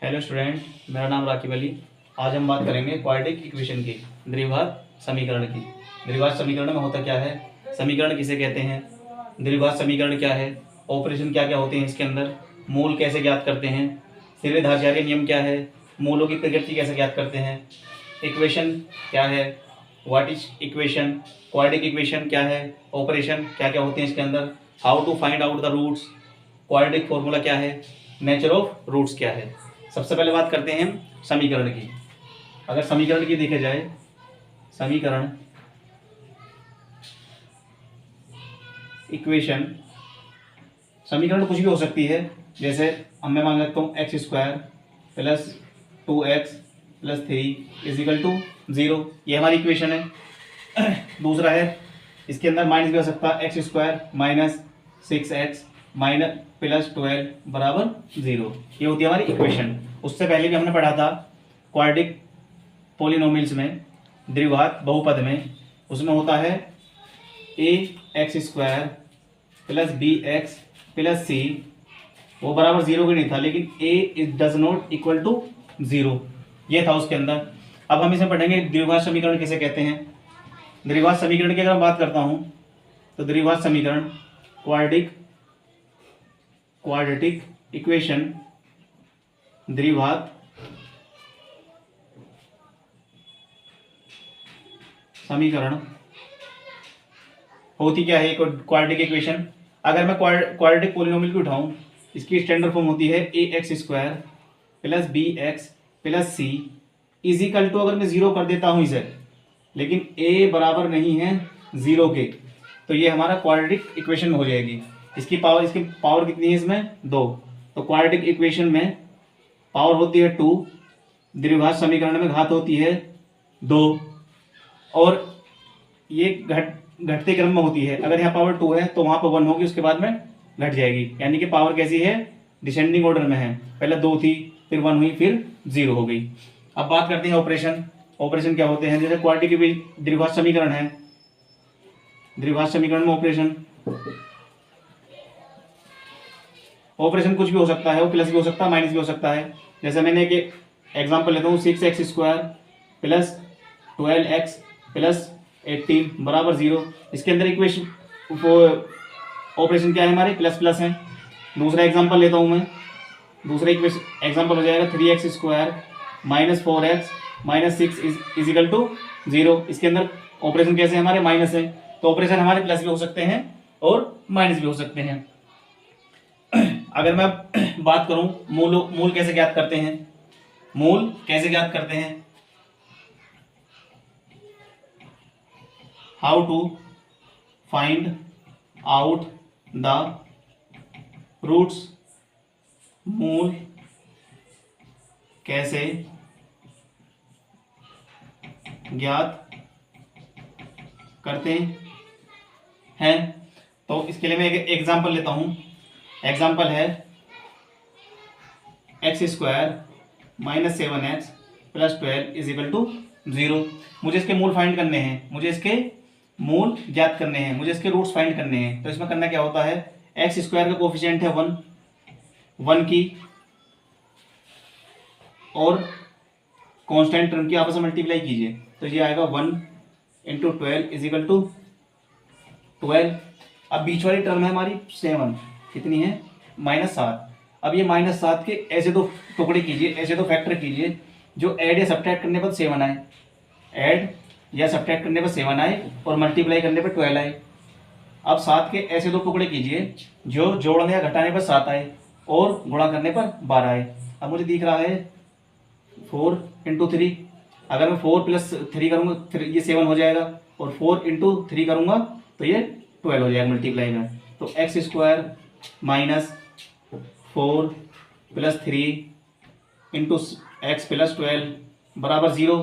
Hello student, मेरा नाम राकिब अली। आज हम बात करेंगे क्वाड्रेटिक इक्वेशन की, द्विघात समीकरण की। द्विघात समीकरण में होता क्या है, समीकरण किसे कहते हैं, द्विघात समीकरण क्या है, ऑपरेशन क्या क्या होते हैं इसके अंदर, मूल कैसे ज्ञात करते हैं, सीधेधार्चार्य नियम क्या है, मूलों की प्रकृति कैसे ज्ञात करते हैं, इक्वेशन क्या है, what is equation, quadratic equation क्या है, ऑपरेशन क्या क्या होते हैं इसके अंदर, how to find out the roots, quadratic formula क्या है, नेचर ऑफ रूट्स क्या है। सबसे पहले बात करते हैं हम समीकरण की। अगर समीकरण की देखे जाए, समीकरण इक्वेशन, समीकरण कुछ भी हो सकती है। जैसे अब मैं मान लेता हूँ x square plus 2x plus 3 equal to 0, ये हमारी इक्वेशन है। दूसरा है, इसके अंदर माइनस भी हो सकता है, x square minus 6x minus plus 12 बराबर 0, ये होती है हमारी इक्वेशन। उससे पहले भी हमने पढ़ा था क्वाड्रेटिक पॉलिनोमियल्स में, द्विघात बहुपद में, उसमें होता है a x square plus b x plus c, वो बराबर 0 के नहीं था, लेकिन a is does not equal to 0, ये था उसके अंदर। अब हम इसे पढ़ेंगे द्विघात समीकरण किसे कहते हैं। द्विघात समीकरण की अगर मैं बात करता हूं तो द्विघात समीकरण क्वाड्रेटिक इक्वेशन, द्विघात समीकरण होती क्या है क्वाड्रेटिक इक्वेशन। अगर मैं क्वाड्रेटिक पॉलिनोमियल की उठाऊं, इसकी स्टैंडर्ड फॉर्म होती है a x square plus b x plus c is equal to, अगर मैं 0 कर देता हूं इसे, लेकिन ए बराबर नहीं है 0 के, तो ये हमारा क्वाड्रेटिक इक्वेशन में हो जाएगी। इसकी पावर कितनी है इसमें, 2। तो क्वाड्रेटिक इक्वेशन में पावर होती है 2, द्विघात समीकरण में घात होती है 2, और ये घटते क्रम में होती है। अगर यहाँ पावर 2 है तो वहां पर 1 होगी, उसके बाद में घट जाएगी, यानी कि पावर कैसी है, डिसेंडिंग ऑर्डर में है। पहले 2 थी, फिर 1 हुई, फिर 0 हो गई। अब बात करते हैं ऑपरेशन। ऑपरेशन क्या होते हैं, जैसे क्वाड्रेटिक भी द्विघात समीकरण है, द्विघात समीकरण में ऑपरेशन कुछ भी हो सकता है, वो प्लस भी हो सकता है, माइनस भी हो सकता है। जैसे मैंने एक एग्जांपल लेता हूँ, 6x square plus 12x plus 18 बराबर 0। इसके अंदर इक्वेशन ऑपरेशन क्या है, हमारे प्लस प्लस है। दूसरा एग्जांपल लेता हूँ मैं, दूसरा एग्जांपल हो जाएगा 3x square minus 4x minus 6 equal to 0। इसके अंदर ऑपरेशन कैसे है, हमारे माइनस है, तो ऑपरेशन हमारे प्लस भी हो सकते हैं और माइनस भी हो सकते हैं। अगर मैं बात करूं मूल कैसे ज्ञात करते हैं, मूल कैसे ज्ञात करते हैं, how to find out the roots, मूल कैसे ज्ञात करते हैं। तो इसके लिए मैं एक एग्जांपल लेता हूं। एग्जाम्पल है x square minus 7x plus 12 is equal to 0। मुझे इसके मूल फाइंड करने हैं, मुझे इसके मूल ज्ञात करने हैं, मुझे इसके रूट्स फाइंड करने हैं। तो इसमें करना क्या होता है, एक्स स्क्वायर का कोफिशिएंट है 1 की, और कांस्टेंट टर्म की आपस में मल्टीप्लाई कीजिए, तो ये आएगा 1 इंटू 12 इज इक्वल टू 12। अब बीच वाली टर्म है हमारी 7, कितनी है, -7। अब ये -7 के ऐसे दो टुकड़े कीजिए, ऐसे दो फैक्टर कीजिए जो ऐड या सब्ट्रैक्ट करने पर 7 आए, ऐड या सब्ट्रैक्ट करने पर 7 आए और मल्टीप्लाई करने पर 12 आए। अब 7 के ऐसे दो टुकड़े कीजिए जो जोड़ने या घटाने पर 7 आए और गुणा करने पर 12 आए। अब मुझे दिख रहा है 4 इंटू 3, अगर मैं 4 प्लस 3 करूँगा ये 7 हो जाएगा, और 4 इंटू 3 करूँगा तो ये 12 हो जाएगा मल्टीप्लाई में। तो x square minus 4 plus 3 into x plus 12 बराबर 0।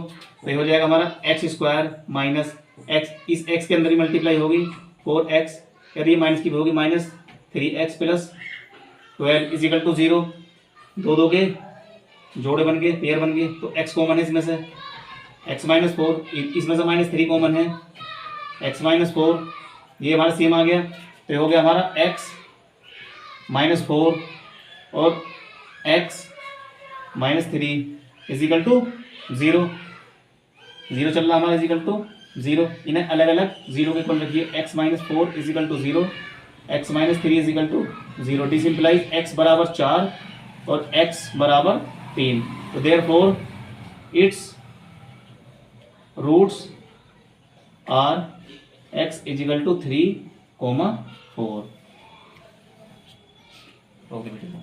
तो ये हो जाएगा हमारा एक्स स्क्वायर माइनस एक्स, इस एक्स के अंदर ही मल्टीप्लाई होगी 4x, यदि माइनस की होगी minus 3x plus 12 is equal to 0। दो के जोड़े बन गए, पेयर बन गए, तो x कॉमन है इसमें से, x माइनस 4, इसमें से -3 कॉमन है, x माइनस 4, ये हमारा सेम आ गया। तो ये हो गया हमारा x -4 और x -3 इजिकल टू 0, 0 चल रहा हमारा इजिकल टू 0। इन्हें अलग अलग 0 के इक्वल रखिए। x-4 equal to 0, x-3 equal to 0। This implies x बराबर 4 और x बराबर 3। तो therefore its roots are x equal to 3, 4। Okay बेटा।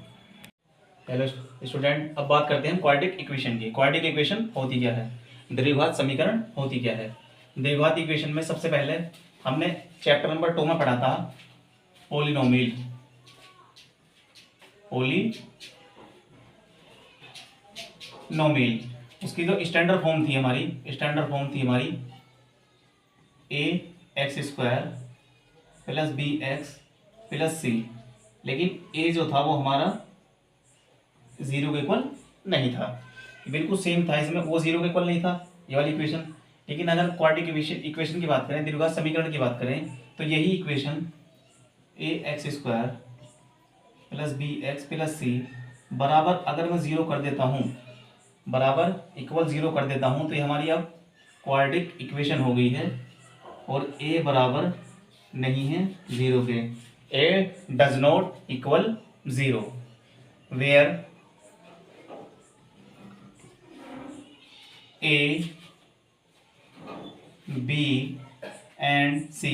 हेलो स्टूडेंट, अब बात करते हैं क्वाड्रेटिक इक्वेशन की। क्वाड्रेटिक इक्वेशन होती क्या है, द्विघात समीकरण होती क्या है। द्विघात इक्वेशन में सबसे पहले हमने चैप्टर नंबर 2 में पढ़ा था पोलिनोमियल। उसकी जो स्टैंडर्ड फॉर्म थी हमारी ax² + bx + c। लेकिन a जो था वो हमारा 0 के इक्वल नहीं था, बिल्कुल सेम था इसमें, वो 0 के इक्वल नहीं था ये वाली इक्वेशन। लेकिन अगर क्वाड्रेटिक इक्वेशन की बात करें, द्विघात समीकरण की बात करें, तो यही इक्वेशन ax² + bx + c बराबर अगर मैं 0 कर देता हूँ, बराबर इक्वल 0 कर देता हूँ, तो ये हमारी अब क्वाड्रेटिक इक्वेशन हो गई है। और a बराबर नहीं है 0 के, a does not equal 0 where a, b and c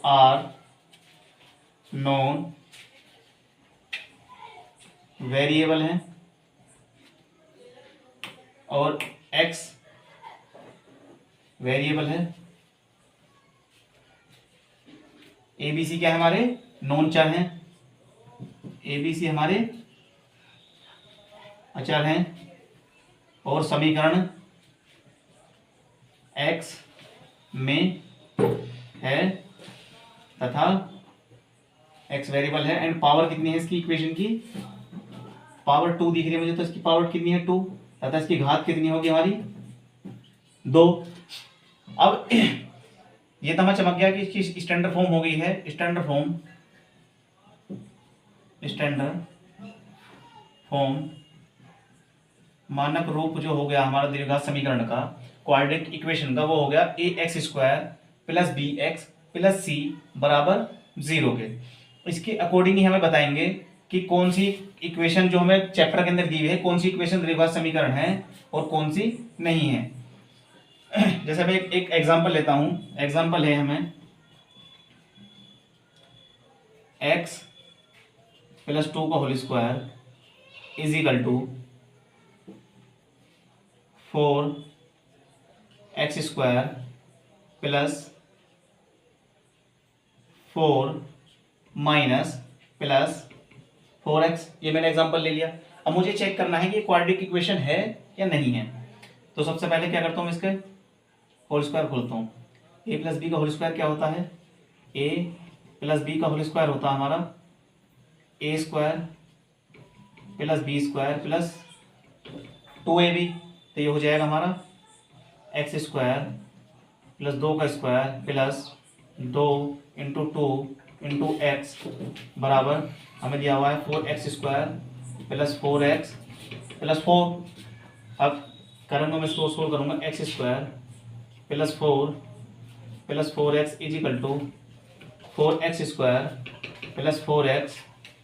are non variable हैं और x वेरिएबल है। ए बी सी क्या है, हमारे नॉन चर हैं, ए बी सी हमारे अचर हैं। और समीकरण x में है तथा x वेरिएबल है। एंड पावर कितनी है इसकी इक्वेशन की, पावर 2 दिख रही है मुझे, तो इसकी पावर कितनी है 2, तथा इसकी घात कितनी होगी हमारी 2। अब ये तो हमें चमक गया कि इसकी स्टैंडर्ड फॉर्म हो गई है। स्टैंडर्ड फॉर्म मानक रूप जो हो गया हमारा द्विघात समीकरण का, क्वाड्रेटिक इक्वेशन का, वो हो गया ax² + bx + c बराबर 0 के। इसके अकॉर्डिंग ही हमें बताएंगे कि कौन सी इक्वेशन जो हमें चैप्टर के अंदर दी हुई है, कौन सी इक्वेशन द्विघात समीकरण है और कौन सी नहीं है। जैसे मैं एक एग्जांपल लेता हूं। एग्जांपल है हमें x + 2 का whole square equal to 4x² + 4 minus plus 4x। ये मैंने एग्जांपल ले लिया। अब मुझे चेक करना है कि क्वाड्रेटिक इक्वेशन है या नहीं है। तो सबसे पहले क्या करता हूँ, इसके होल स्क्वायर खोलता हूँ। a + b का होल स्क्वायर क्या होता है, a + b का होल स्क्वायर होता है हमारा a² + b² + 2ab। तो ये हो जाएगा हमारा x² + 2 का स्क्वायर प्लस 2 × 2 × x बराबर हमें दिया हुआ है 4x² + 4x + 4। अब करूँगा मैं इसको सोल्व करूँगा, x² + 4 + 4x is equal to 4x² + 4x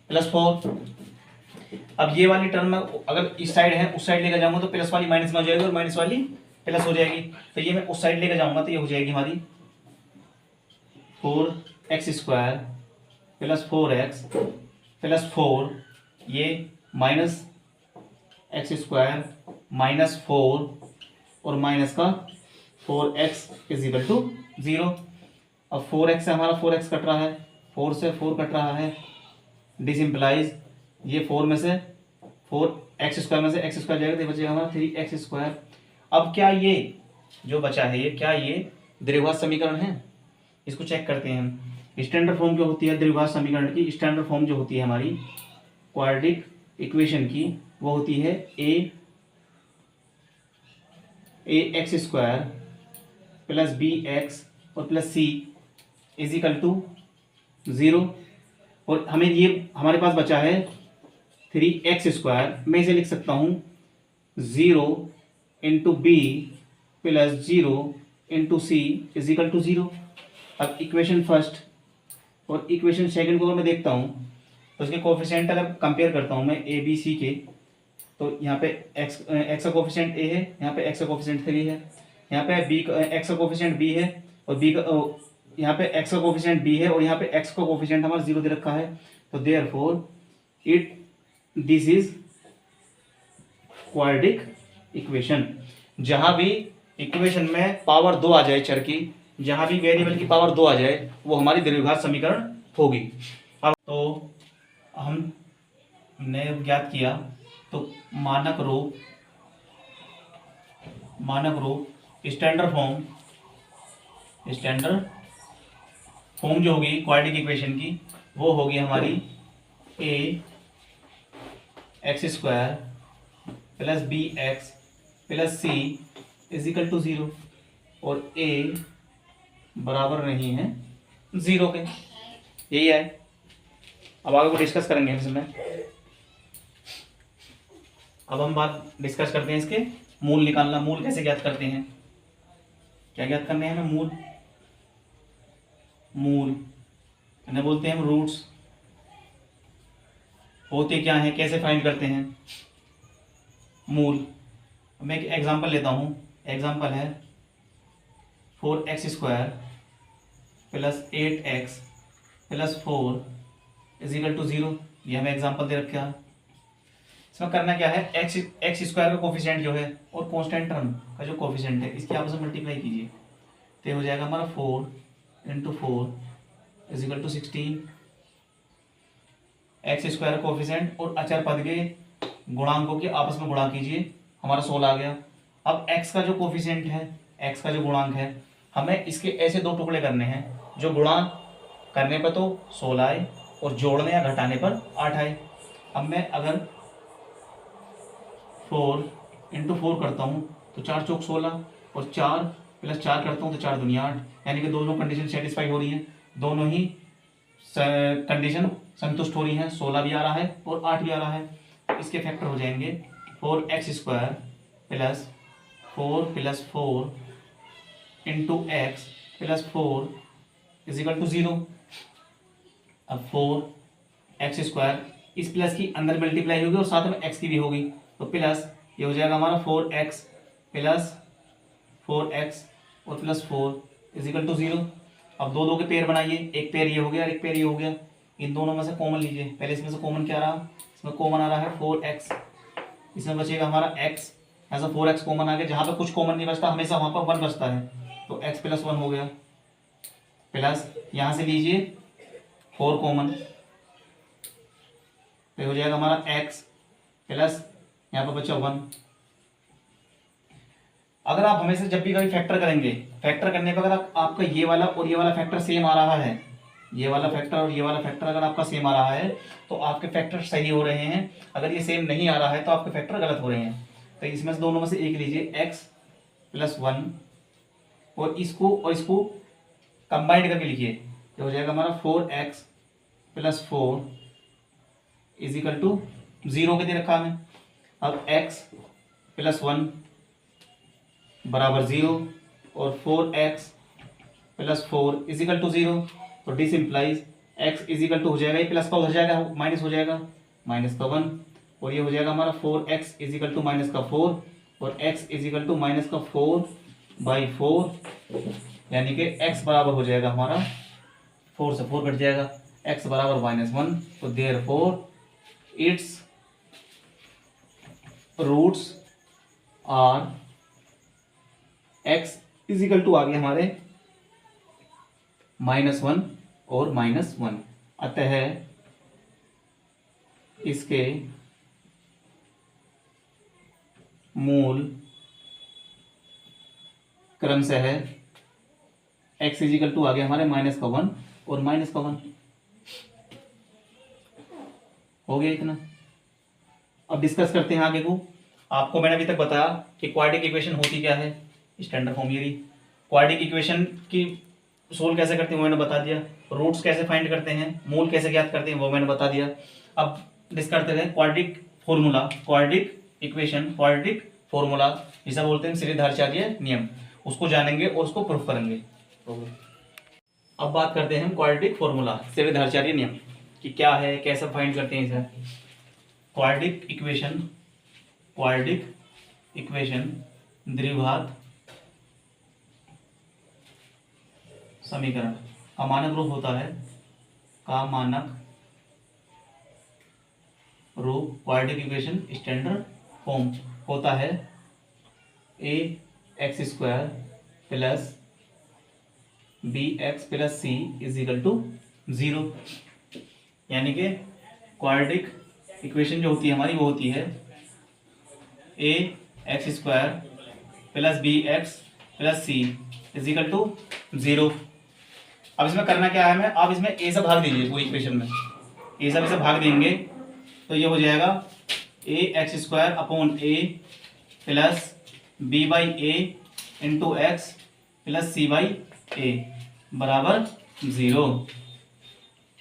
+ 4। अब ये वाली टर्म अगर इस साइड है उस साइड लेकर जाऊंगा तो प्लस वाली माइनस में हो जाएगी और माइनस वाली प्लस हो जाएगी। तो ये मैं उस साइड लेकर जाऊंगा तो ये हो जाएगी हमारी 4x² + 4x + 4, ये -x² -4 और माइनस का 4x इजिकल टू 0। अब 4x से हमारा 4x कट रहा है, 4 से 4 कट रहा है, डिस इम्प्लाइज ये 4 में से 4x² में से x² जाएगा तो बचेगा हमारा 3x²। अब क्या ये जो बचा है ये क्या ये द्विघात समीकरण है, इसको चेक करते हैं हम। स्टैंडर्ड फॉर्म जो होती है द्विघात समीकरण की, स्टैंडर्ड फॉर्म जो होती है हमारी क्वाड्रेटिक इक्वेशन की, वो होती है ax² + bx और प्लस c इजिकल टू 0। और हमें ये हमारे पास बचा है 3x², मैं इसे लिख सकता हूँ 0 into B plus 0 into C is equal to 0। अब इक्वेशन फर्स्ट और इक्वेशन सेकंड को अगर मैं देखता हूँ तो उसके कोफिशिएंट अगर कंपेयर करता हूँ मैं ए बी सी के, तो यहाँ पे एक्स का कोफिशिएंट ए है, यहाँ पे एक्स का कोफिशिएंट 3 है, यहाँ पे बी एक्स का कोफिशिएंट बी है और बी का यहाँ पे एक्स का कोफिशिएंट बी है और यहाँ पे एक्स का कोफिशिएंट हमारा 0 दे रखा है। तो therefore it this is quadratic equation. जहां भी इक्वेशन में पावर 2 आ जाए चर की, जहां भी वेरिएबल की पावर 2 आ जाए, वो हमारी द्विघात समीकरण होगी। अब तो हमने ज्ञात किया, तो मानक रूप स्टैंडर्ड फॉर्म जो होगी क्वाड्रेटिक इक्वेशन की, वो होगी हमारी ax² plus bx plus c is equal to 0 और a बराबर नहीं है 0 के। यही है। अब आगे को डिस्कस करेंगे इसमें। अब हम बात डिस्कस करते हैं इसके मूल निकालना। मूल कैसे ज्ञात करते हैं? क्या ज्ञात करने हैं हमें? मूल इन्हें बोलते हैं हम रूट्स। होते क्या हैं, कैसे फाइंड करते हैं मूल? मैं एक एग्जांपल लेता हूँ। एग्जांपल है 4x² plus 8x plus 4 is equal to 0। ये हमें एग्जांपल दे रखा है। इसमें करना क्या है, x² का कोफिशिएंट जो है और कांस्टेंट टर्म का जो कोफिशिएंट है, इसकी आपस में मल्टीप्लाई कीजिए, तो हो जाएगा हमारा 4 into 4 is equal to 16। x² coefficient और अचर पद के गुणांकों के आपस में गुणा कीजिए, हमारा 16 आ गया। अब x का जो कोफिशिएंट है, x का जो गुणांक है, हमें इसके ऐसे दो टुकड़े करने हैं जो गुणा करने पर तो 16 आए और जोड़ने या घटाने पर 8 आए। अब मैं अगर 4 इंटू 4 करता हूँ तो 4 चौक 16 और 4 प्लस 4 करता हूँ तो 4 दूनी 8, यानी कि दोनों कंडीशन सेटिस्फाई हो रही हैं, दोनों ही कंडीशन संतुष्ट हो रही हैं। 16 भी आ रहा है और 8 भी आ रहा है। इसके फैक्टर हो जाएंगे 4x² plus 4 into x plus 4 is equal to 0। अब 4x² इस प्लस की अंदर मल्टीप्लाई होगी और साथ में x की भी होगी, तो प्लस ये हो जाएगा हमारा 4x प्लस 4x और प्लस 4 इज इक्वल टू 0। अब दो के पेयर बनाइए, एक पेयर ये हो गया और एक पेयर ये हो गया। इन दोनों में से कॉमन लीजिए। पहले इसमें से कॉमन क्या रहा, इसमें कॉमन आ रहा है 4x, इसमें बचेगा हमारा x, ऐसा 4x कॉमन आ गया। जहाँ पे कुछ कॉमन नहीं बचता हमेशा वहाँ पर 1 बचता है, तो x प्लस 1 हो गया। प्लस यहाँ से लीजिए 4 कॉमन, तो हो जाएगा हमारा x प्लस यहाँ पर बचा 1। अगर आप हमेशा जब भी कभी फैक्टर करेंगे, फैक्टर करने पर अगर आपका ये वाला और ये वाला फैक्टर सेम आ रहा है, ये वाला फैक्टर और ये वाला फैक्टर अगर आपका सेम आ रहा है तो आपके फैक्टर सही हो रहे हैं। अगर ये सेम नहीं आ रहा है तो आपके फैक्टर गलत हो रहे हैं। तो इसमें से दोनों में से एक लीजिए, x प्लस 1 और इसको कंबाइंड करके लिखिए, तो हो जाएगा हमारा 4x plus 4 is equal to 0 के दे रखा हमें। अब x प्लस 1 बराबर 0 और 4x plus 4 is equal to 0, तो this implies x is equal to हो जाएगा, ये प्लस का उधर जाएगा माइनस हो जाएगा, माइनस का 1 और ये हो जाएगा हमारा 4x is equal to minus का 4 और x is equal to minus का 4/4, यानी कि x बराबर हो जाएगा हमारा 4 से 4 कट जाएगा, x बराबर -1। तो therefore its roots are x is equal to आ गया हमारे -1 और -1। अतः इसके मूल क्रमशः x इज इक्वल टू आ गया हमारे -1 और -1 हो गया इतना। अब डिस्कस करते हैं आगे को। आपको मैंने अभी तक बताया कि क्वाड्रेटिक इक्वेशन होती क्या है, स्टैंडर्ड फॉर्म ये। क्वाड्रेटिक इक्वेशन की सोल्व कैसे करते हैं वो मैंने बता दिया, रूट्स कैसे फाइंड करते हैं, मूल कैसे ज्ञात करते हैं वो मैंने बता दिया। अब डिस्कस करते हैं quadratic formula, quadratic equation, quadratic formula जिसे बोलते हैं श्रीधराचार्य नियम, उसको जानेंगे और उसको प्रूफ करेंगे। अब बात करते हैं हम क्वाड्रेटिक फॉर्मूला, श्रीधराचार्य नियम कि क्या है, कैसे फाइंड करते हैं इसे। क्वाड्रेटिक इक्वेशन, क्वाड्रेटिक इक्वेशन द्विघात समीकरण का मानक रूप होता है, का मानक रूप क्वाड्रेटिक इक्वेशन स्टैंडर्ड फॉर्म होता है a x square plus b x plus c is equal to 0। यानी कि क्वाड्रेटिक इक्वेशन जो होती है हमारी वो होती है a x square plus b x plus c is equal to 0। अब इसमें करना क्या है, हमें आप इसमें ए से भाग दीजिए, पूरी इक्वेशन में ए से भाग देंगे तो ये हो जाएगा a x square upon a plus B by A into x plus C by a बराबर 0।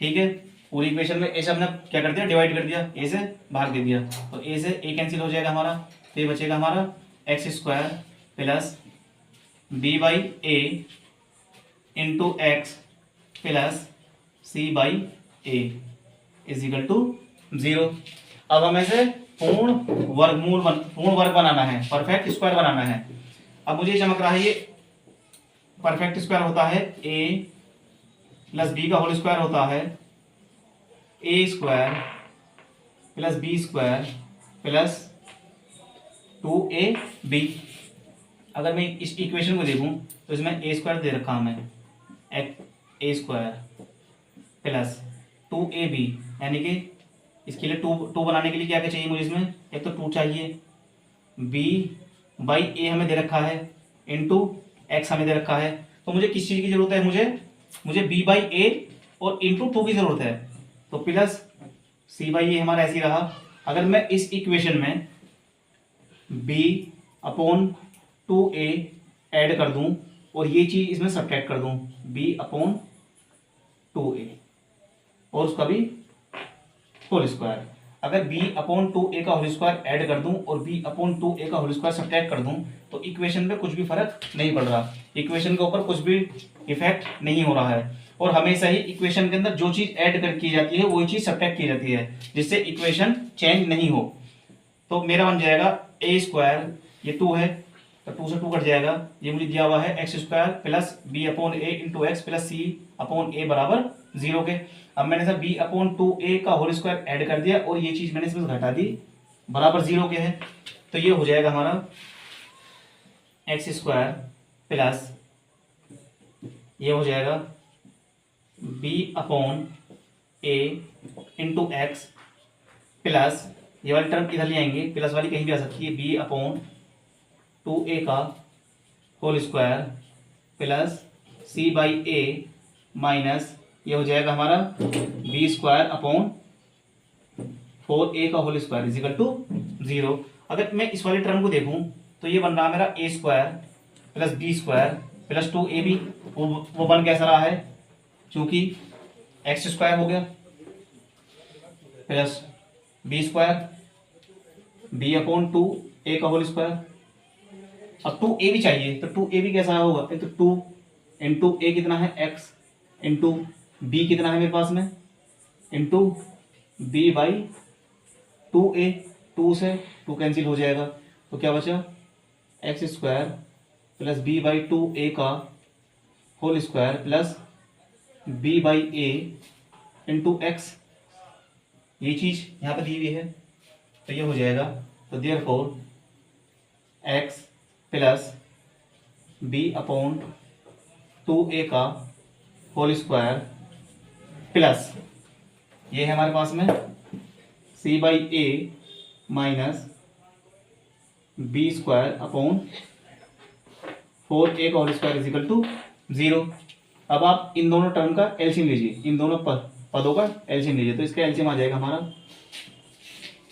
ठीक है, पूरी इक्वेशन में ए से हमने क्या कर दिया, डिवाइड कर दिया, ए से भाग दे दिया, तो ए से ए कैंसिल हो जाएगा हमारा, तो ये बचेगा हमारा x square plus B by A into x plus C by A is equal to 0। अब हमें से पूर्ण वर्ग बनाना है, परफेक्ट स्क्वायर बनाना है। अब मुझे चमक रहा है ये परफेक्ट स्क्वायर होता है a प्लस बी का होल स्क्वायर होता है a square plus B square plus 2ab। अगर मैं इस इक्वेशन को देखूं तो इसमें a स्क्वायर दे रखा हमें, ए स्क्वायर प्लस 2ab, यानी कि इसके लिए टू बनाने के लिए क्या क्या चाहिए मुझे, इसमें एक तो 2 चाहिए, b बाई ए हमें दे रखा है इंटू एक्स हमें दे रखा है। तो मुझे किस चीज़ की जरूरत है, मुझे b बाई ए और इंटू 2 की जरूरत है, तो प्लस c बाई ए हमारा ऐसे ही रहा। अगर मैं इस इक्वेशन में b अपॉन 2a ऐड कर दूं और ये चीज़ इसमें सब्ट्रैक्ट कर दूं, b अपॉन 2a और उसका भी होल स्क्वायर। अगर b अपॉन 2a का होल स्क्वायर ऐड कर दूं और b अपॉन 2a का होल स्क्वायर सब्ट्रैक्ट कर दूं तो इक्वेशन में कुछ भी फर्क नहीं पड़ रहा, इक्वेशन के ऊपर कुछ भी इफेक्ट नहीं हो रहा है। और हमेशा ही इक्वेशन के अंदर जो चीज ऐड कर की जाती है वही चीज सब्ट्रैक्ट की जाती है, जिससे इक्वेशन चेंज नहीं हो। तो मेरा बन जाएगा ए स्क्वायर, ये 2 है तो 2 से 2 कट जाएगा, ये मुझे दिया हुआ है x square plus B upon a into x plus c upon a बराबर 0 के। अब मैंने सर b अपॉन 2a का होल स्क्वायर ऐड कर दिया और ये चीज मैंने इसमें घटा दी, बराबर 0 के है, तो ये हो जाएगा हमारा एक्स स्क्वायर प्लस ये हो जाएगा b upon a into x plus ये वाली टर्म इधर ले आएंगे, प्लस वाली कहीं भी आ सकती है, b अपॉन 2a का whole square plus c by A minus ये हो जाएगा हमारा बी स्क्वायर अपॉन 4a का whole square is equal to 0। अगर मैं इस वाली टर्म को देखूं तो ये बन रहा है मेरा a square plus B square plus 2ab, वो बन कैसा रहा है, चूंकि एक्स स्क्वायर हो गया plus B square B upon 2a का होल स्क्वायर। अब 2ab चाहिए तो 2ab कैसा होगा, तो 2 इंटू ए कितना है x इंटू बी कितना है मेरे पास में इंटू बी बाई 2a, 2 से 2 कैंसिल हो जाएगा, तो क्या बचा x square plus B by 2a का whole square plus B by A into x, ये चीज़ यहाँ पर दी हुई है तो ये हो जाएगा, तो therefore x plus B upon 2a का होल स्क्वायर प्लस ये है हमारे पास में c by A minus B square upon 4a का whole square is equal to 0। अब आप इन दोनों टर्म का एलसीएम लीजिए, इन दोनों पदों का एलसीएम लीजिए, तो इसका एलसीएम आ जाएगा हमारा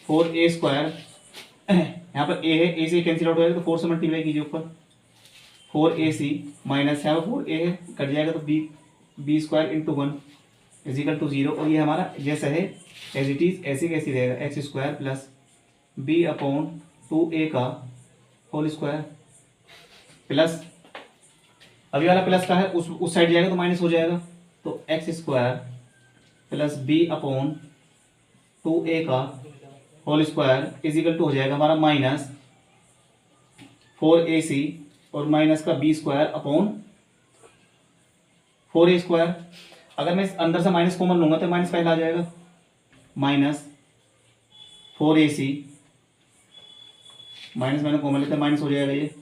4a स्क्वायर, यहाँ पर a है, a से कैंसिल आउट हो जाएगा तो 4 से मल्टीप्लाई कीजिए ऊपर, 4ac माइनस यहाँ पर 4a है कट जाएगा तो B square into 1 is equal to 0, और ये हमारा जैसा है एज इट इज ऐसे कैसे रहेगा, x square plus B upon 2a का होल स्क्वायर प्लस, अभी वाला प्लस का है उस साइड जाएगा तो माइनस हो जाएगा, तो x square plus B upon 2a का whole square is equal to हो जाएगा हमारा माइनस 4ac और माइनस का B square upon 4a square. अगर मैं इस अंदर से माइनस कॉमन लूंगा तो माइनस पहला आ जाएगा, माइनस 4ac माइनस मैंने कॉमन लेते माइनस हो जाएगा, ये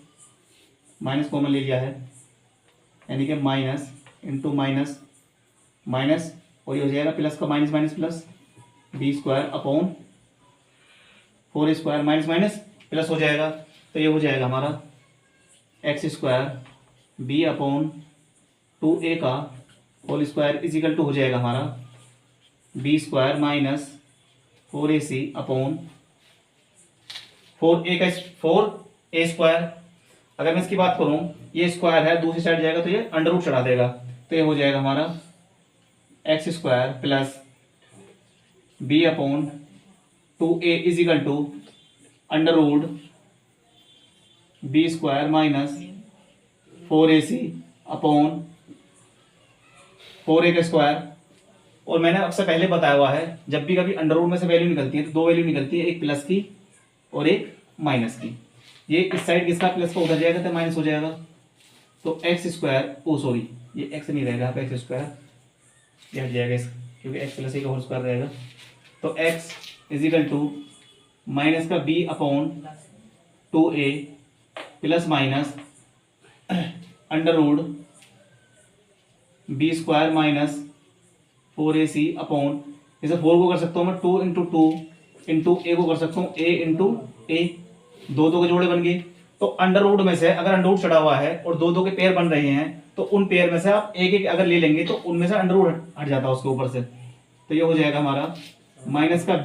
माइनस कॉमन ले लिया है, यानी कि माइनस इंटू माइनस माइनस, और ये हो जाएगा प्लस का minus minus plus B square upon 4a square, minus minus plus हो जाएगा, तो ये हो जाएगा हमारा x square B upon 2a का whole square is equal to हो जाएगा हमारा B square minus 4ac upon 4a square. अगर मैं इसकी बात करूं, ये स्क्वायर है दूसरी साइड जाएगा तो ये अंडर रूट चढ़ा देगा, तो ये हो जाएगा हमारा x square plus B upon 2a is equal to under root B square minus 4ac upon 4a का स्क्वायर। और मैंने आपसे पहले बताया हुआ है जब भी कभी अंडर रूट में से वैल्यू निकलती है तो दो वैल्यू निकलती है, एक प्लस की और एक माइनस की। ये इस साइड किसका प्लस का उधर जाएगा तो माइनस हो जाएगा, तो एक्स स्क्वायर, ओ सॉरी ये एक्स नहीं रहेगा, यहाँ पे एक्स स्क्वायर ये हट जाएगा इस, क्योंकि एक्स प्लस ए का होल स्क्वायर रहेगा, तो x is equal to minus का B upon 2a plus minus under root B square minus 4ac upon, जैसे 4 को कर सकता हूँ मैं 2 इंटू 2 इंटू ए को कर सकता हूँ a इंटू ए, दो के जोड़े बन गए। तो अंडर रूट में से अगर अंडर रूट चढ़ा हुआ है और दो के पेयर बन रहे हैं तो उन पेयर में से आप एक एक अगर ले लेंगे तो उनमें से अंडर रूट हट जाता है उसके ऊपर से, तो ये हो जाएगा हमारा माइनस का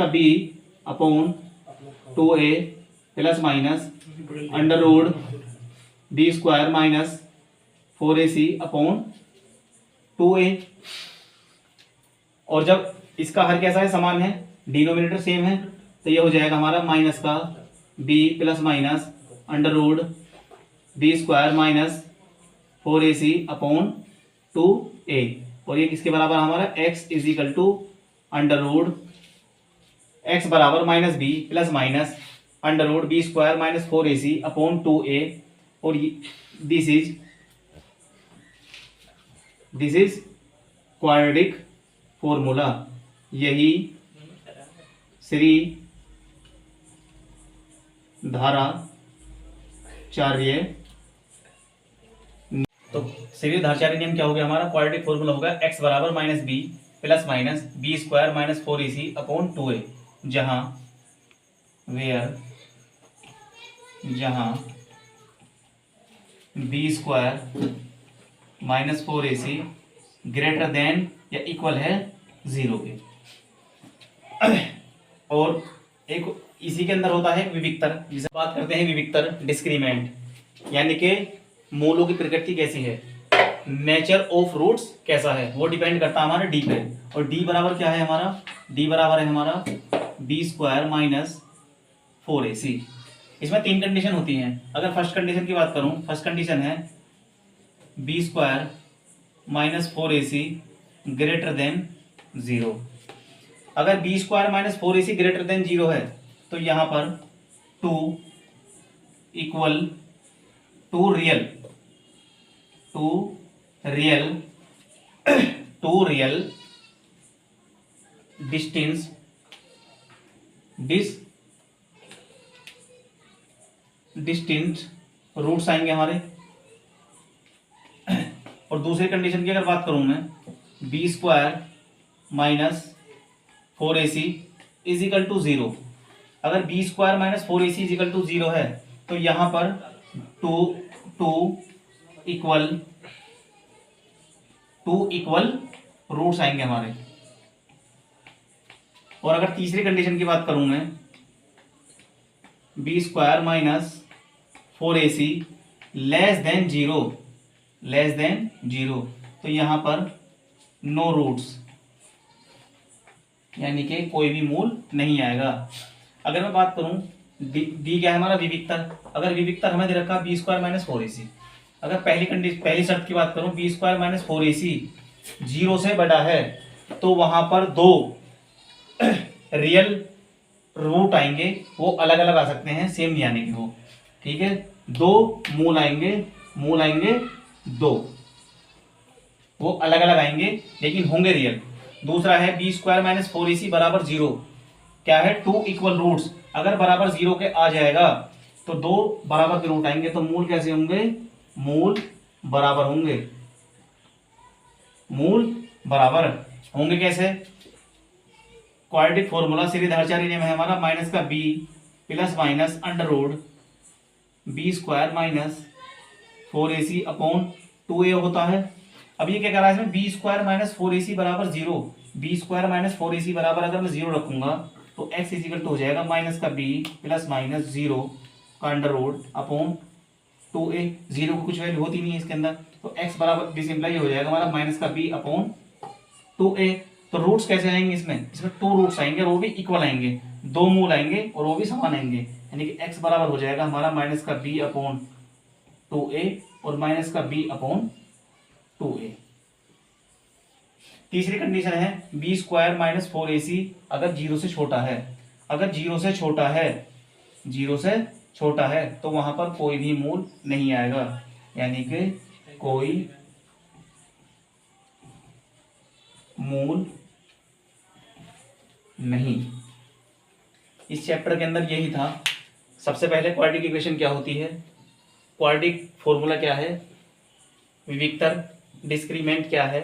B upon 2a plus minus under root B square minus 4ac upon 2a। और जब इसका हर कैसा है, समान है, डिनोमिनेटर सेम है, तो ये हो जाएगा हमारा माइनस का b plus minus under root B square minus 4ac upon 2a। और ये किसके बराबर हमारा x is equal to under root x बराबर minus B plus minus under root B square minus 4ac upon 2a। और this is quadratic formula, यही श्री धाराचार्य। तो श्री धाराचार्य नियम क्या हो गया हमारा, क्वाड्रेटिक फॉर्मूला होगा एक्स बराबर minus B plus minus B square minus 4ac upon 2a, जहां B square minus 4ac greater than या इक्वल है 0 के। और एक इसी के अंदर होता है विविक्तर, जिसे बात करते हैं विविक्तर डिस्क्रीमेंट, यानी कि मूलों की प्रकृति कैसी है, नेचर ऑफ रूट्स कैसा है, वो डिपेंड करता है हमारे डी पे। और डी बराबर क्या है हमारा, डी बराबर है हमारा बी स्क्वायर माइनस 4ac। इसमें 3 कंडीशन होती हैं। अगर फर्स्ट कंडीशन की बात करूं, फर्स्ट कंडीशन है B square minus 4ac greater than 0। अगर B square minus 4ac greater than 0 है तो यहां पर 2 equal to real distinct roots आएंगे हमारे। और दूसरी कंडीशन की अगर बात करूं मैं, B square minus 4ac is equal to 0। अगर B square minus 4ac is equal to 0 है तो यहां पर 2 इक्वल रूट्स आएंगे हमारे। और अगर तीसरी कंडीशन की बात करूं मैं, B square minus 4ac less than 0, तो यहाँ पर नो रूट्स, यानी कि कोई भी मूल नहीं आएगा। अगर मैं बात करूं डी क्या है हमारा विविक्तर, अगर विविक्तर हमें दे रखा बी स्क्वायर माइनस 4ac, अगर पहली शर्त की बात करूं बी स्क्वायर माइनस 4ac 0 से बड़ा है तो वहां पर दो रियल रूट आएंगे, वो अलग अलग आ सकते हैं, सेम नहीं आने के वो, ठीक है। दो मूल आएंगे दो, वो अलग अलग आएंगे लेकिन होंगे रियल। दूसरा है बी स्क्वायर माइनस 4ac बराबर 0, क्या है टू इक्वल रूट्स, अगर बराबर 0 के आ जाएगा तो दो बराबर के रूट आएंगे, तो मूल कैसे होंगे, मूल बराबर होंगे, मूल बराबर होंगे कैसे, क्वाड्रेटिक फॉर्मूला श्रीधराचार्य नियम है हमारा, माइनस का B plus minus under root B square minus 4ac upon 2a होता है। अब ये क्या कर रहा है इसमें, बी स्क्वायर माइनस 4ac बराबर 0, बी स्क्वायर माइनस 4ac बराबर अगर मैं 0 रखूंगा तो x इजिकल टू हो जाएगा माइनस का b प्लस माइनस 0 का अंडर रूट अपॉन 2a, 0 की कुछ वैल्यू होती नहीं है इसके अंदर, तो x बराबर डिसिम्प्लाई हो जाएगा हमारा माइनस का b अपॉन 2a। तो रूट्स कैसे आएंगे इसमें, इसमें टू रूट्स आएंगे और वो भी इक्वल आएंगे, दो मूल आएंगे और वो भी समान आएंगे, यानी कि x बराबर हो जाएगा हमारा माइनस का b अपॉन 2a और माइनस का b अपॉन 2a। तीसरी कंडीशन है बी स्क्वायर माइनस 4ac अगर 0 से छोटा है, अगर 0 से छोटा है, 0 से छोटा है तो वहां पर कोई भी मूल नहीं आएगा, यानी कि कोई मूल नहीं। इस चैप्टर के अंदर यही था। सबसे पहले क्वाड्रेटिक इक्वेशन क्या होती है, क्वाड्रेटिक फॉर्मूला क्या है, विविक्तर, डिस्क्रीमेंट क्या है,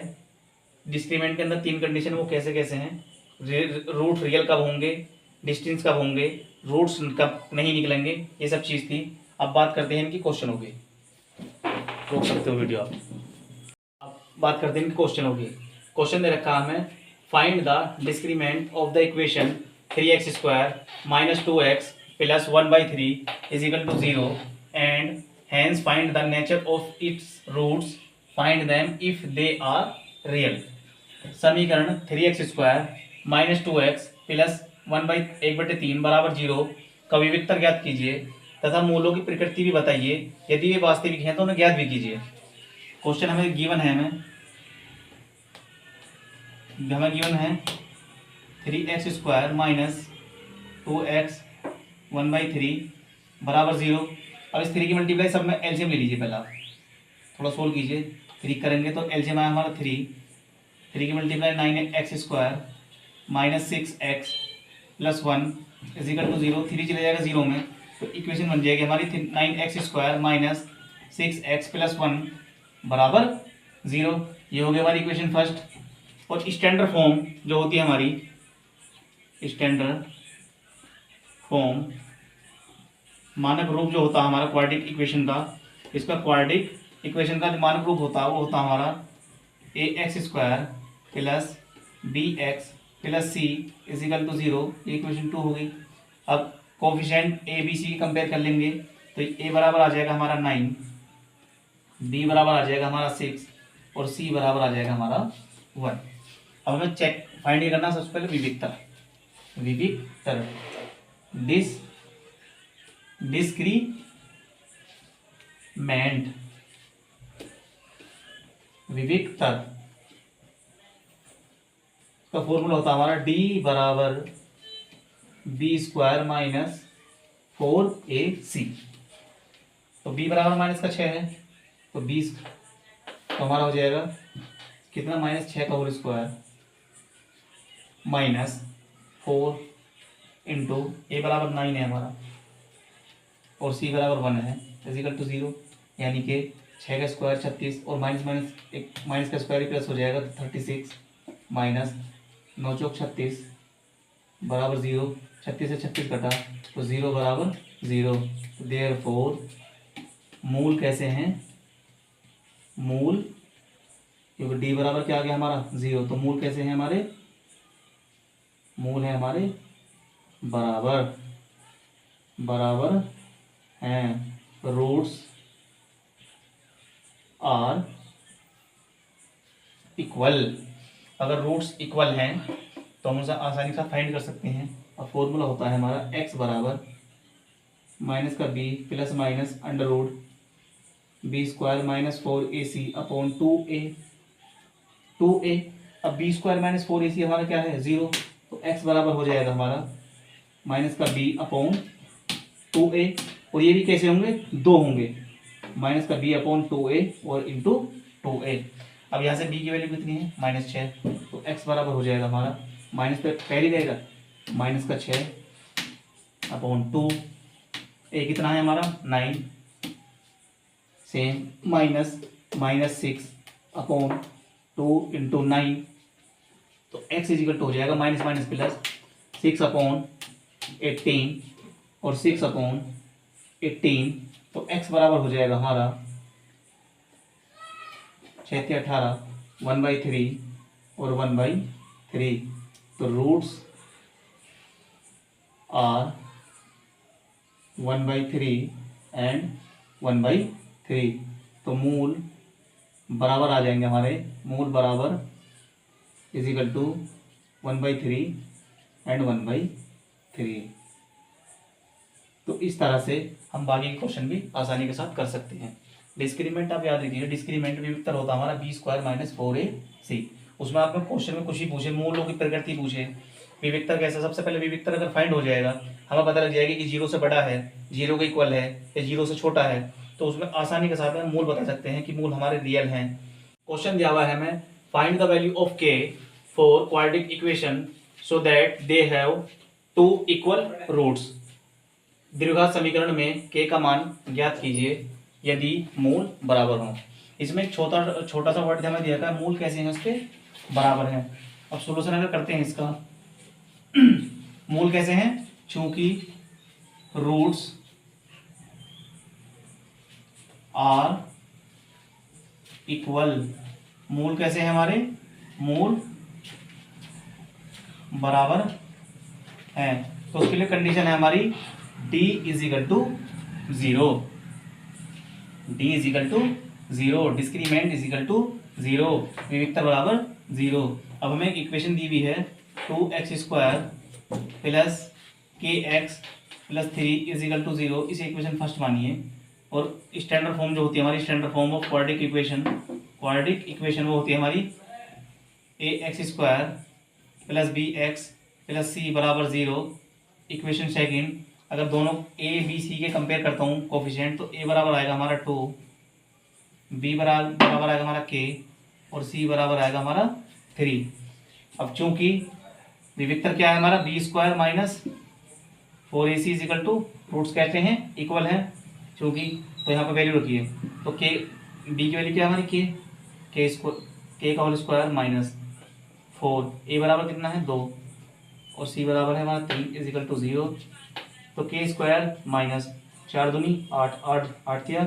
डिस्क्रीमेंट के अंदर तीन कंडीशन वो कैसे कैसे हैं, रूट रियल कब होंगे, डिस्टेंस कब होंगे, रूट्स कब नहीं निकलेंगे, ये सब चीज़ थी। अब बात करते हैं इनकी क्वेश्चन होगी, रोक सकते हो वीडियो आप। अब बात करते हैं इनकी क्वेश्चन होगी। क्वेश्चन दे रखा हमें, find the discriminant of the equation 3x square minus 2x plus 1/3 is equal to 0 and hence find the nature of its roots, find them if they are real. समीकरण 3x square minus 2x plus 1/3 बराबर 0 का विविक्तर ज्ञात कीजिए तथा मूलों की प्रकृति भी बताइए, यदि वे वास्तविक हैं तो उन्हें ज्ञात भी कीजिए। क्वेश्चन हमें गिवन है, हमें गिवन है 3x स्क्वायर माइनस 2x 1/3 बराबर 0। अब इस 3 की मल्टीप्लाई सब में एलसीएम ले लीजिए, पहले आप थोड़ा सोल्व कीजिए, 3 करेंगे तो एलसीएम आया हमारा 3 की multiply 9x square minus 6x plus 1 equal to 0, 3 चले जाएगा 0 में, तो इक्वेशन बन जाएगी हमारी 9x square minus 6x plus 1 बराबर 0। ये हो गई हमारी इक्वेशन फर्स्ट। और स्टैंडर्ड फॉर्म जो होती है हमारी, स्टैंडर्ड फॉर्म मानक रूप जो होता है हमारा क्वाड्रेटिक इक्वेशन का, इसका क्वाड्रेटिक इक्वेशन का जो मानक रूप होता है वो होता है हमारा ax square plus bx plus c is equal to 0, ये इक्वेशन 2 हो गई। अब कोफिशिएंट a b c की कंपेयर कर लेंगे तो a बराबर आ जाएगा हमारा 9, b बराबर आ जाएगा हमारा 6 और c बराबर आ जाएगा हमारा 1। अब हमें चेक फाइंड करना, सबसे पहले विविक्तर, विविक्तर डिस्क्रीमेंट, विविक्तर का फॉर्मूला होता है हमारा d बराबर बी स्क्वायर माइनस 4ac। तो b बराबर माइनस का 6 है तो 20, तो हमारा हो जाएगा कितना, माइनस 6 का होल स्क्वायर माइनस 4 इंटू ए बराबर 9 है हमारा और c बराबर 1 है इजिकल टू 0, यानी कि 6 का स्क्वायर 36 और माइनस माइनस एक माइनस का स्क्वायर प्लस हो जाएगा तो 36 माइनस 9 चौक 36 बराबर 0, 36 से 36 कटा तो 0 बराबर 0। देयरफॉर मूल कैसे हैं, मूल, क्योंकि d बराबर क्या आ गया हमारा 0, तो मूल कैसे हैं हमारे, मूल है हमारे बराबर, बराबर हैं, रूट्स आर इक्वल, अगर रूट्स इक्वल हैं तो हम उसे आसानी के साथ फाइंड कर सकते हैं। और फॉर्मूला होता है हमारा x बराबर माइनस का b plus minus under root B square minus 4ac upon 2a। अब बी स्क्वायर माइनस 4ac हमारा क्या है 0, तो x बराबर हो जाएगा हमारा माइनस का b अपॉन 2a। और ये भी कैसे होंगे, 2 होंगे, माइनस का b अपॉन 2a और इंटू 2a। अब यहाँ से b की वैल्यू कितनी है -6, तो x बराबर हो जाएगा हमारा माइनस पे पहले रहेगा माइनस का 6 अपॉन 2, a कितना है हमारा 9 सेम -6 अपॉन 2 इंटू 9, तो x इजिकल टू हो जाएगा माइनस माइनस प्लस 6 अपॉन 18 और 6 अपॉन 18, तो x बराबर हो जाएगा हमारा 6×18 1/3 और 1/3, तो रूट्स आर 1/3 एंड 1/3, तो मूल बराबर आ जाएंगे हमारे, मूल बराबर इजिकल टू 1/3 एंड 1/3। तो इस तरह से हम बाकी के क्वेश्चन भी आसानी के साथ कर सकते हैं। डिस्क्रीमेंट आप याद रखिए, डिस्क्रीमेंट विविक्तर होता है हमारा बी स्क्वायर माइनस 4ac। उसमें आपने क्वेश्चन में कुछ ही पूछे, मूलों की प्रकृति पूछे, विविक्तर कैसा, सबसे पहले विविक्तर अगर फाइंड हो जाएगा हमें पता लग जाएगा कि 0 से बड़ा है, 0 के इक्वल है या 0 से छोटा है, तो उसमें आसानी के साथ हम मूल बता सकते हैं कि मूल हमारे रियल हैं। क्वेश्चन दिया हुआ है हमें, find the value of k for quadratic equation so that they have 2 equal roots. द्विघात समीकरण में k का मान ज्ञात कीजिए यदि मूल बराबर हो। इसमें एक छोटा सा वर्ड हमें दिया था, मूल कैसे हैं उसके बराबर हैं। अब सोल्यूशन अगर करते हैं इसका, मूल कैसे हैं, चूंकि रूट्स आर इक्वल, मूल कैसे हैं हमारे, मूल बराबर हैं, तो उसके लिए कंडीशन है हमारी d equal to 0, d equal to 0, discriminant equal to 0, विविक्तर बराबर 0। अब हमें एक इक्वेशन दी हुई है 2x² plus kx plus 3 equal to 0, इसे इक्वेशन फर्स्ट मानिए। और स्टैंडर्ड फॉर्म जो होती है हमारी, standard form of quadratic equation वो होती है हमारी ax² plus bx plus c बराबर 0। इक्वेशन सेकेंड, अगर दोनों a b c के कंपेयर करता हूँ कोफिशिएंट, तो a बराबर आएगा हमारा 2, b बराबर आएगा हमारा k और c बराबर आएगा हमारा 3। अब चूंकि विविक्तर क्या है हमारा b² minus 4ac is equal to, roots कहते हैं इक्वल हैं चूंकि, तो यहाँ पर वैल्यू रखिए, तो k b की वैल्यू क्या है हमारी k का होल स्क्वायर माइनस 4, a बराबर कितना है 2 और c बराबर है हमारा 3 इजिकल टू 0, तो k² माइनस 4 दूनी 8 8 8 या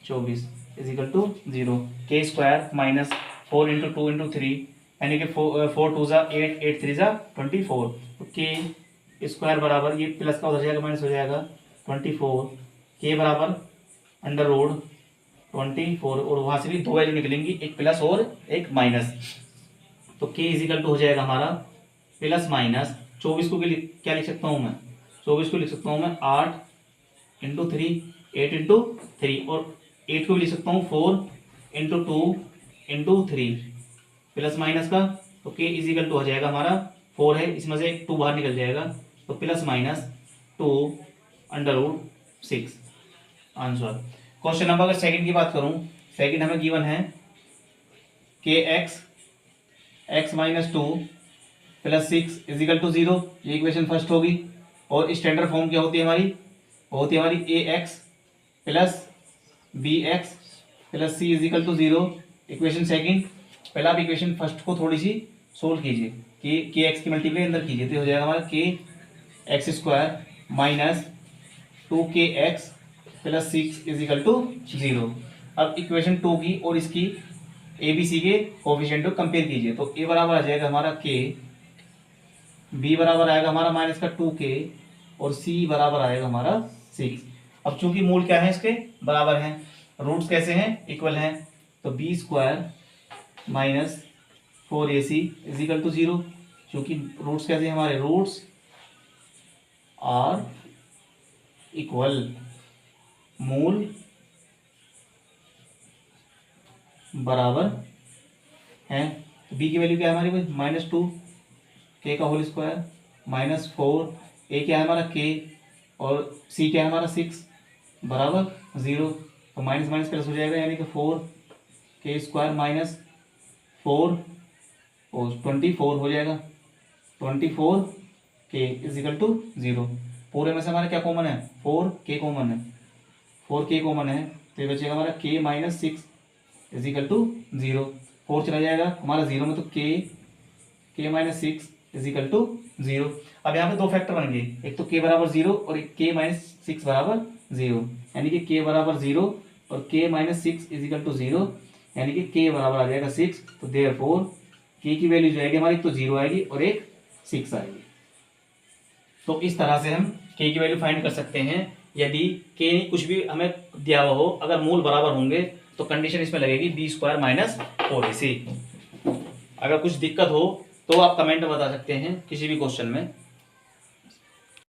24 equal to 0, k² minus 4 into 2 into 3 यानी कि 4 2 ज़ा 8 8 3 ज़ा 24, तो k² बराबर, ये प्लस का उधर जाएगा माइनस हो जाएगा 24, k बराबर अंडर रूट 24, और वहाँ से भी दो वैल्यू निकलेंगी, एक प्लस और एक माइनस, तो k इजिकल टू हो जाएगा हमारा प्लस माइनस 24 को क्या लिख सकता हूँ मैं, 24 को लिख सकता हूँ मैं 8 इंटू 3 8 इंटू 3, और 8 को भी लिख सकता हूँ 4 इंटू 2 इंटू 3 प्लस माइनस का, तो k इजिकल टू हो जाएगा हमारा 4 है, इसमें से 2 बाहर निकल जाएगा, तो plus minus 2 under root 6 answer. Question number अगर सेकंड की बात करूं, सेकंड हमें गिवन है x minus 2 plus 6 equal to 0, ये इक्वेशन फर्स्ट होगी। और स्टैंडर्ड फॉर्म क्या होती है हमारी, होती है हमारी ax plus bx plus c equal to 0, equation second. पहला आप इक्वेशन फर्स्ट को थोड़ी सी सोल्व कीजिए कि kx की मल्टीप्लाई अंदर कीजिए, तो हो जाएगा हमारा kx² minus 2kx plus 6 equal to 0। अब इक्वेशन 2 की और इसकी ए बी सी के कोफिशिएंट को कंपेयर कीजिए, तो a बराबर आ जाएगा हमारा k, b बराबर आएगा हमारा माइनस का 2k और c बराबर आएगा हमारा 6। अब चूंकि मूल क्या है इसके बराबर हैं, रूट्स कैसे हैं इक्वल हैं, तो b² minus 4ac is equal to 0, क्योंकि रूट्स कैसे हैं हमारे, रूट्स आर इक्वल मूल बराबर हैं। तो बी की वैल्यू क्या है हमारी भाई, -2 के का होल स्क्वायर -4 ए क्या है हमारा के और सी क्या है हमारा 6 बराबर 0। तो माइनस माइनस प्लस हो जाएगा, यानी कि 4 के स्क्वायर -4 और 24 हो जाएगा, 24 के इज इक्वल टू 0। पूरे में से हमारा क्या कॉमन है, 4 के कॉमन है, 4 के कॉमन है, तो ये बचेगा हमारा के -6 इज इक्वल टू 0। 4 चला जाएगा हमारा 0 में, तो के -6 इज इक्वल टू 0। अब यहाँ पे दो फैक्टर बन गए, एक तो के बराबर 0 और एक के -6 बराबर 0, यानी कि के बराबर 0 और के -6 इज इक्वल टू 0, यानी कि के बराबर आ जाएगा 6। तो देयरफॉर के की वैल्यू जो आएगी हमारी, तो 0 आएगी और एक 6 आएगी। तो इस तरह से हम के की वैल्यू फाइंड कर सकते हैं। यदि के कुछ भी हमें दिया हुआ हो, अगर मूल बराबर होंगे तो कंडीशन इसमें लगेगी b² - 4ac। अगर कुछ दिक्कत हो तो आप कमेंट में बता सकते हैं किसी भी क्वेश्चन में।